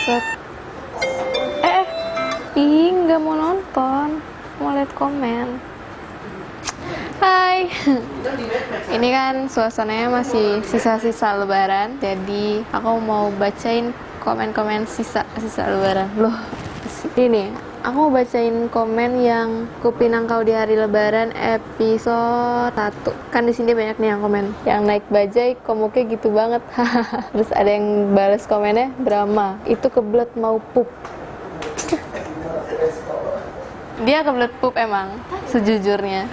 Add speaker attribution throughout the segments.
Speaker 1: Set. Ih, nggak mau nonton, mau lihat komen. Hai. Ini kan suasananya masih sisa-sisa lebaran, jadi aku mau bacain komen-komen sisa lebaran. Loh, ini aku mau bacain komen yang Kupinang Kau di Hari Lebaran episode 1. Kan di sini banyak nih yang komen. Yang naik bajai komuknya gitu banget. Terus ada yang balas komennya drama. Itu kebelet mau pup. Dia kebelet pup emang, sejujurnya.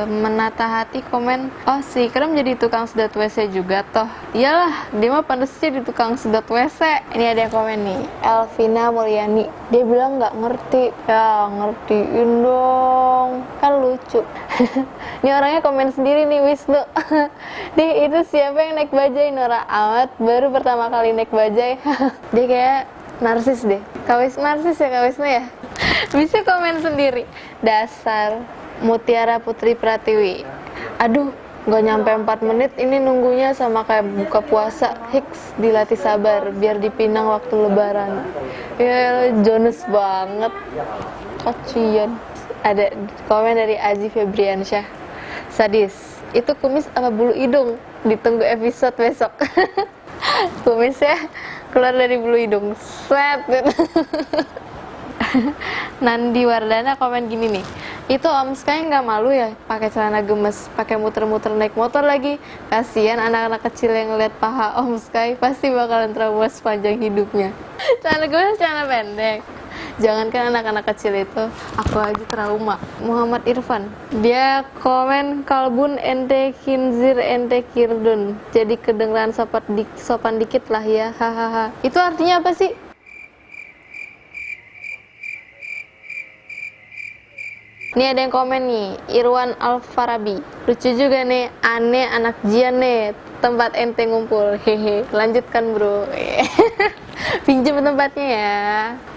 Speaker 1: Menata hati komen, oh si Krem jadi tukang sedot WC juga toh. Iyalah, dia mah pantas jadi tukang sedot WC. Ini ada yang komen nih, Elvina Mulyani. Dia bilang nggak ngerti. Ya ngertiin dong, kan lucu. Ini orangnya komen sendiri nih, Wisnu. Dia itu siapa yang naik bajai? Nora Amat, baru pertama kali naik bajai. Dia kayak narsis deh. Kawis narsis ya, Kawisnu ya. Bisa komen sendiri. Dasar Mutiara Putri Pratiwi. Aduh, gak nyampe 4 menit ini nunggunya sama kayak buka puasa. Hiks, dilatih sabar biar dipinang waktu lebaran. Ya, Jonas banget. Kocian. Ada komen dari Aji Febriansyah. Sadis. Itu kumis apa bulu hidung? Ditunggu episode besok. Kumisnya keluar dari bulu hidung. Set. Nandi Wardana komen gini nih, itu Om Sky nggak malu ya pakai celana gemes, pakai muter-muter naik motor lagi. Kasihan anak-anak kecil yang ngeliat paha Om Sky, pasti bakalan trauma sepanjang hidupnya. Celana gemes, celana pendek. Jangankan anak-anak kecil itu, aku aja trauma. Muhammad Irfan, dia komen kalbun ente khinzir ente kirdun, jadi kedengeran sopan dikit lah ya, hahaha. Itu artinya apa sih? Ini ada yang komen nih, Irwan Alfarabi. Lucu juga nih, aneh anak Jian nih, tempat ente ngumpul. Hehe, lanjutkan bro. Pinjam tempatnya ya.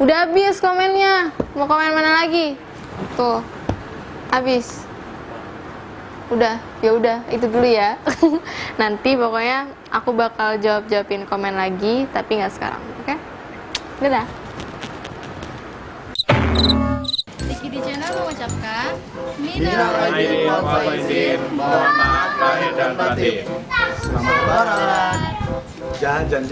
Speaker 1: Udah habis komennya. Mau komen mana lagi? Tuh, habis. Udah, ya udah, itu dulu ya. Nanti pokoknya aku bakal jawabin komen lagi, tapi nggak sekarang, oke? Dadah. Di channel mengucapkan minal aidin wal faizin, mohon maaf lahir dan batin.
Speaker 2: Selamat Lebaran. Jajan.